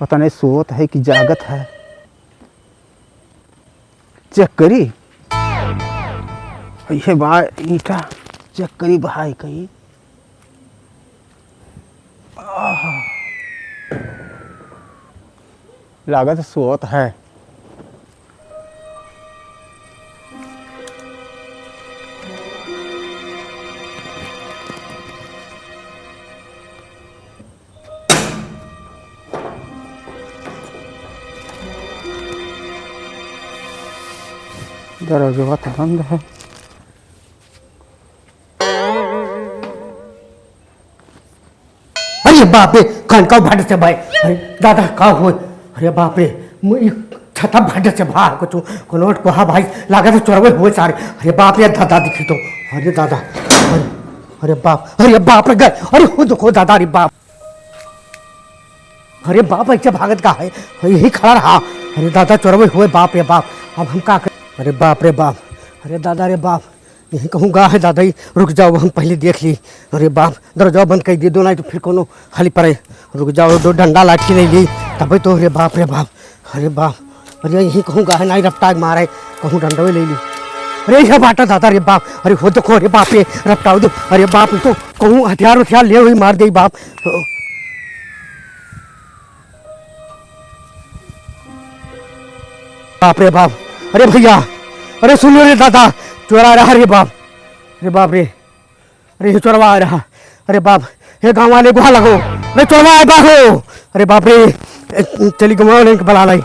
पता नहीं सोत है कि जागत है। चेक करी ये बा ईटा चेक करी भाई कहीं लागत सोत है। दरवाजा तो बंद है। अरे बाप रे कनका भाट से भाई। अरे दादा का हो। अरे बाप रे छता भाट से भाग कुछ कोनोट को हा भाई लागा तो चोरवे हुए सारे। अरे बाप रे दादा दिखी तो। अरे दादा अरे बाप रे गए। अरे खुद खो दादा। अरे बाप अरे बाप ऐसे भागत का है यही खड़ा रहा। अरे दादा चोरवे हुए बाप रे बाप। अब हम का कर। अरे बाप रे बाप। अरे दादा रे बाप यही कहूँगा है दादा ही रुक जाओ हम पहले देख ली। अरे बाप दरवाजा बंद कर दिए दो नहीं तो फिर कोनो खाली पड़े। रुक जाओ दो डंडा लाठी ले ली तभी तो। अरे बाप रे बाप। अरे बाप अरे यही कहूँगा है नहीं रफ्तार मारे कहूँ डंडा ले ली। अरे यह बाटा दादा रे बाप। अरे हो देखो अरे बाप रे रफ्तार दो। अरे बाप तो कहूँ हथियार ले हुई मार दे बाप। बाप रे बाप। अरे भैया अरे सुनो रे दादा चोरा रहा। रे बाप रे बाप रे। अरे ये चोरवा आ रहा। अरे बाप ये गाँव वाले गुहा लगो। अरे चोरवा आए बाहो। अरे बाप रे चली गुमा लेके बला लाई।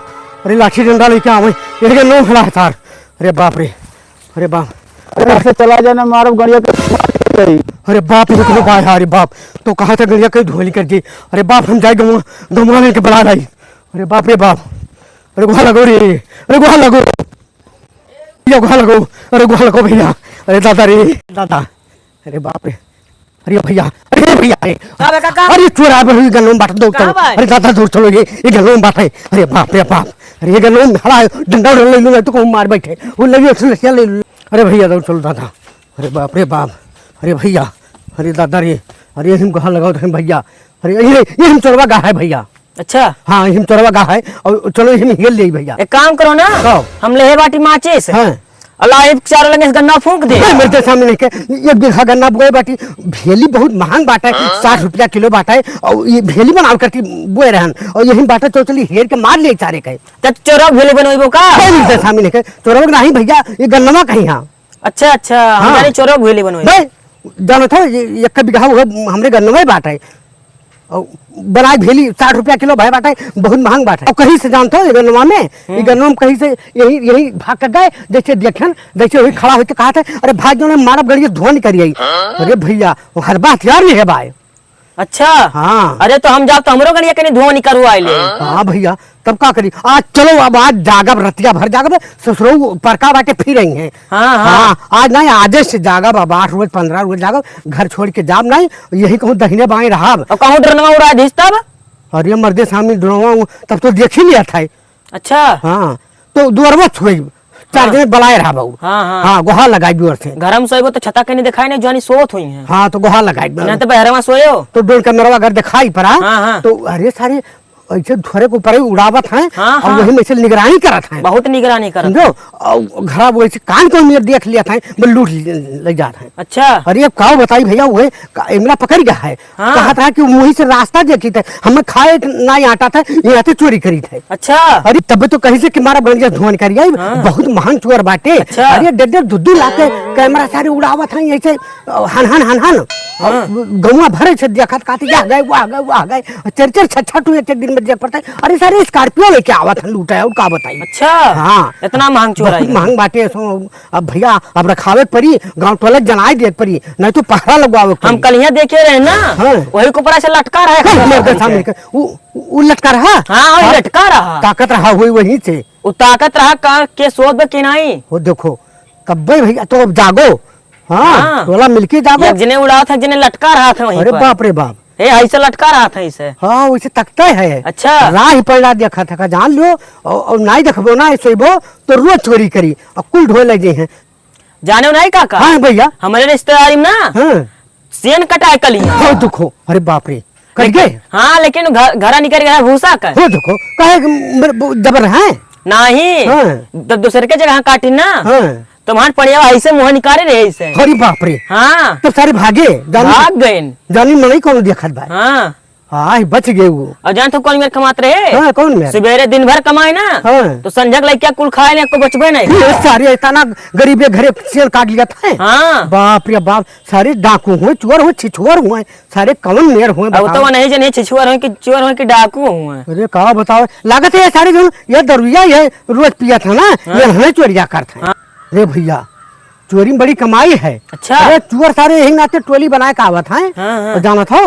अरे लाठी डंडा लेके आवे ये नो खड़ा है सार। अरे बाप रे। अरे बाप अरे से चला जाना मारो गड़िया के। अरे बाप ये किलो पाया। अरे बाप तो कहा था गड़िया कहीं धोली कर दी। अरे बाप हम जाए गुमा लेके बला लाई। अरे बाप रे बाप। अरे गुहा लगो रे। अरे गुहा लगो गुहा लगो। अरे गुहा लगो भैया। अरे दादा रे दादा। अरे बाप रे। अरे भैया अरे भैया अरे चोरा गलों में बाट दो चलो। अरे दादा दूर चलो ये गलों में बाटे। अरे बाप रे बाप। अरे ये गलों में खड़ा डंडा ले लो तो कहूँ मार बैठे वो ले लो। अरे भैया दौड़ चलो दादा। अरे बाप रे बाप। अरे भैया अरे दादा रे। अरे हम गुहा लगाओ तो भैया। अरे ये हम चोरवा गा है भैया। अच्छा हाँ हम चोरवा गा है और चलो हम हिल ले भैया। एक काम करो ना हम ले बाटी माचिस अल्लाह एक चारों लगे गन्ना फूंक दे। मेरे सामने के एक बीघा गन्ना बोए बाटी भेली बहुत महंग बाटा है 60 रुपया किलो बाटा है और ये भेली बनाओ करके बोए रहन और यही बाटा तो चली हेर के मार ले चारे के तब चोरा भेली बनोइबो का। मेरे सामने के चोरवा नहीं भैया ये गन्नवा कहीं। हाँ अच्छा अच्छा हमारी चोरा भेली बनोइबो जानो था एक बीघा हमरे गन्नवा ही बाटा है और बनाए भेली 60 रुपया किलो भाई बाटा है बहुत महंग बाटा है। और कहीं से जानते हो गन्नवा में ये गन्नवा में कहीं से यही भाग कर गए जैसे देखन जैसे वही खड़ा होकर कहा था अरे भाई जो मारा गड़िया धुआं नहीं करिए। अरे भैया वो हर बात हथियार नहीं है भाई। अच्छा हाँ अरे तो हम जाओ तो हमरो गड़िया कहीं धुआं नहीं करवाए ले। हाँ भैया तब का करी आज चलो अब आज जागब रतिया भर जागब ससुरो परका बाटे फिर रही है। हाँ हाँ आज नहीं आजे से जागब अब 8 रोज 15 रोज जागब घर छोड़ के जाब नहीं यही कहूँ दहीने बाएं रहा। और कहूँ ड्रोनवा उड़ा दीस तब। अरे मर्दे सामने ड्रोनवा तब तो देख ही लिया था। अच्छा हाँ तो दुअरवा छुई 4 दिन बलाए रहा बहू। हाँ गुहा लगाई दूर से घर में सोएबो तो छता कहीं दिखाई नहीं जानी सोत हुई है। हाँ तो गुहा लगाई ना तो बहरवा सोयो तो डोल के मेरा घर दिखाई पड़ा। हाँ। तो अरे सारे ऐसे थोड़े को ऊपर उड़ावत है हाँ, और वही में से निगरानी करत है बहुत निगरानी करत समझो और घर वो ऐसे कान को मेरे देख लिया था वो लूट ले जाता है। अच्छा अरे अब काव बताई भैया वो इमला पकड़ गया है। कहा था कि वहीं से रास्ता देखी थे हमें खाए ना आता था यहाँ से चोरी करी थे। अच्छा अरे तब तो कहीं से कि मारा बन गया धुआं करी आई बहुत महंग चोर बाटे। अरे 1.5 लाख के कैमरा सारे उड़ावत है ऐसे हन गौवा भरे से देखत काती जा गए वो आ गए 4 6 एक दिन में देख पड़ता है। अरे सारे स्कॉर्पियो लेके आवत है लूटा है और का बताई। अच्छा हाँ इतना महंग चोरा है महंग बाटे। अब भैया अब रखावे पड़ी गांव टोले जनाई दे पड़ी नहीं तो पहरा लगवावे। हम कल यहाँ देखे रहे ना वही को ऊपर से लटका रहा मेरे सामने वो लटका रहा। हाँ लटका रहा ताकत रहा हुई वहीं से वो ताकत रहा का के सोच में किनाई वो देखो कब्बे भैया तो अब जागो। हाँ टोला मिलके जागो। जिन्हें उड़ा था जिन्हें लटका रहा था वहीं अरे बाप रे बाप ऐसे लटका रहा था इसे। हाँ वैसे तकता है। अच्छा राह ही पड़ा देखा था जान लो और नहीं देखबो ना सोबो तो रोज चोरी करी और कुल ढोए लगे हैं जाने नहीं काका। हाँ भैया हमारे रिश्तेदारी में ना सेन कटाए कली दुखो। अरे बाप रे कट गए। हाँ लेकिन घरा निकल गया भूसा कर हो देखो कहे जबर है नहीं। हाँ। जब दूसरे के जगह काटी ना हाँ। तो वहां पड़िया ऐसे मुँह निकाले रहे ऐसे। अरे बाप रे। हाँ तो सारे भागे भाग गए। जानी मई कौन देखत भाई। हाँ हाँ बच गए वो। और जान तो कौन मेरे कमाते रहे। हाँ कौन मेरे सवेरे दिन भर कमाए ना। हाँ। तो संजक लड़किया कुल खाए ना को बचबे नहीं। ये सारे इतना गरीबे घरे शेर काट लिया था। हाँ बाप रे बाप सारे डाकू हुए चोर हुए छिछोर हुए सारे कवन मेर हुए। अब तो वो नहीं जाने छिछुआर हो कि चोर हो कि डाकू हुए। अरे कहा बताओ लागत है ये सारे जो ये दरुया ये रोज पिया था ना। ये हमें चोरिया करते हैं। अरे भैया चोरी में बड़ी कमाई है। अच्छा। अरे चोर सारे यही नाते टोली बनाए का आवत है। हाँ। जाना था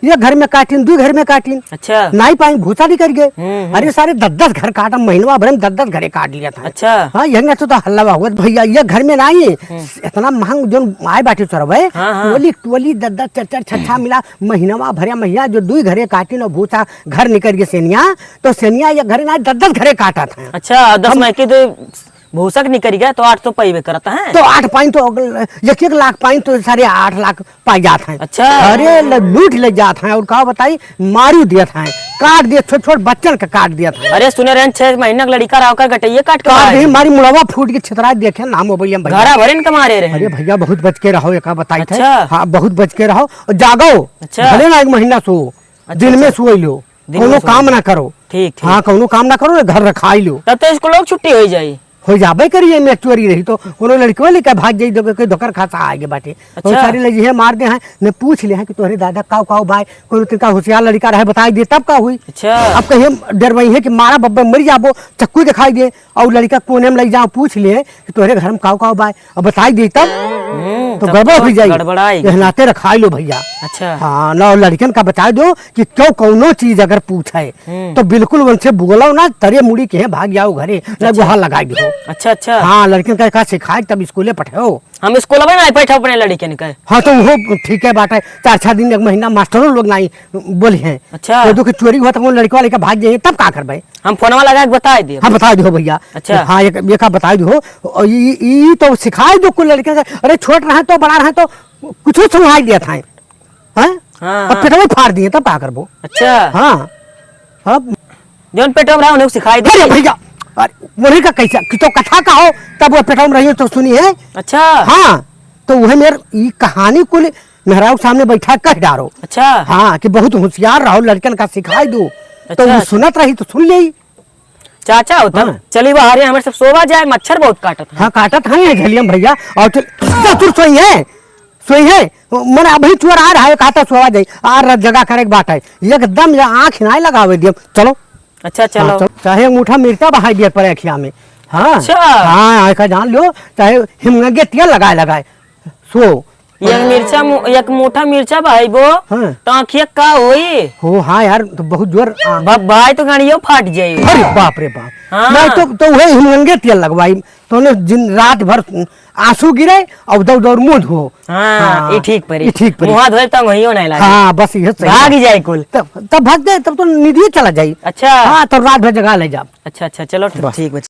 ये घर में काटिन दू घर में काटिन अच्छा नहीं पाई भूसा नहीं कर गए। अरे सारे 10-10 घर काटा महीनवा भर में 10-10 घरे काट लिया था। अच्छा हाँ यही तो हल्ला हुआ भैया ये घर में नहीं इतना महंग जो आए बाटी चोर है। हाँ। टोली टोली 10-10 4-4 छछा मिला महीनवा भरे महीना जो दू घरे काटिन और भूसा घर निकल गए सेनिया तो सेनिया ये घरे ना 10-10 घरे काटा था। अच्छा 10 महीने की तो भूसक निकल गया तो 8 तो पैवे करता है। तो 8 पाइन तो 1 लाख पाइन तो सारे 8 लाख पाई जाते हैं। अच्छा। अरे लूट ले जाते हैं और कहा बताई मारू दिया था काट दिया छोट छोट बच्चन का काट दिया था। अरे सुने रहे 6 महीने का लड़का रहा कर गटैया काट काट के मारी मुड़वा फूट के छितरा देखे नाम मोबाइल में घरा भरे का मारे रहे। अरे भैया बहुत बच के रहो एक बताई थे। अच्छा। हाँ बहुत बच के रहो और जागो। अच्छा। भले ना 1 महीना सो दिन में सोई लो कोनो काम ना करो। ठीक हाँ कोनो काम ना करो घर रखाई लो तब तो इसको लोग छुट्टी हो जाये हो जाबे करिए में चोरी रही तो कोनो लड़की लेकर भाग जाई दो के धोकर खाता आगे बाटे। अच्छा। और सारी लजी है मार दे हैं ने पूछ ले हैं कि तोहरे दादा काऊ काऊ भाई कोनो तिनका होशियार लड़का रहे बताई दे तब का हुई। अच्छा अब कहिए डर वही है कि मारा बब्बे मर जाबो चक्कू दिखाई दे और लड़का कोने में ले जाओ पूछ ले कि तोहरे घर में काऊ काऊ भाई और बताई दे तब तो गड़बड़ हो जाएगी गड़बड़ाई नाते रखाई लो भैया। अच्छा हाँ ना लड़कन का बता दो कि क्यों कौनो चीज अगर पूछे तो बिल्कुल उनसे बोलो ना तरे मुड़ी के भाग जाओ घरे न गुहा लगा दो। अच्छा अच्छा हाँ लड़कन का सिखाए तब स्कूले पठाओ हम स्कूल में ना बैठा अपने लड़के ने कहे। हाँ तो वो ठीक है बात है 4-6 दिन 1 महीना मास्टरों लोग नहीं बोले हैं। अच्छा तो कि चोरी हुआ तो वो लड़के वाले का भाग जाइए तब का करबे। हम फोनवा लगा के बता दिए। हाँ बता दो भैया। अच्छा। हाँ एक का बता दो ये तो सिखाए दो कुल लड़के अरे छोट रहे तो बड़ा रहे तो कुछ समझा दिया था। हाँ पेटवा फाड़ दिए तब का करबो। अच्छा हाँ अब जौन पेटो में रहा उन्हें सिखाई दे भैया वही का कैसा कि तो कथा का हो तब वो पेटवा में रही तो सुनी है। अच्छा हाँ तो वह मेरे ये कहानी को मेहराब सामने बैठा कह डारो। अच्छा हाँ कि बहुत होशियार रहो लड़कन का सिखाई दो। तो वो सुनत रही तो सुन ली। चाचा होता हाँ। चली बाहर हमारे सब सोवा जाए मच्छर बहुत काटत है। हाँ काटत है झलियम भैया और चतुर सोई है मन अभी चोर आ रहा है काटा सोवा जाए आ जगह करे बात है एकदम आँख नहीं लगावे दियो चलो। अच्छा चलो। हाँ, चाहे मुठा मिर्चा बहाई दिया पर अखिया में। हाँ अच्छा। हाँ ऐसा जान लो चाहे हिमगे तेल लगाए सो एक मुठा मिर्चा भाई वो हाँ। तो आँखिया का होई हो। हाँ यार तो बहुत जोर भाई तो गाड़ियों फाट जाये। अरे बाप रे बाप। हाँ। नहीं तो वही हिमगे तेल लगवाई तो रात भर आंसू गिरे और दौड़ दौड़ मुँह धो। हाँ ये ठीक पर ठीक पर मुँह धोए तंग वही नहीं लगे। हाँ बस ये भाग जाए कुल तब भाग जाए तब तो निधि चला जाये। अच्छा हाँ तो रात भर जगा ले जा। अच्छा अच्छा चलो ठीक बच्चे।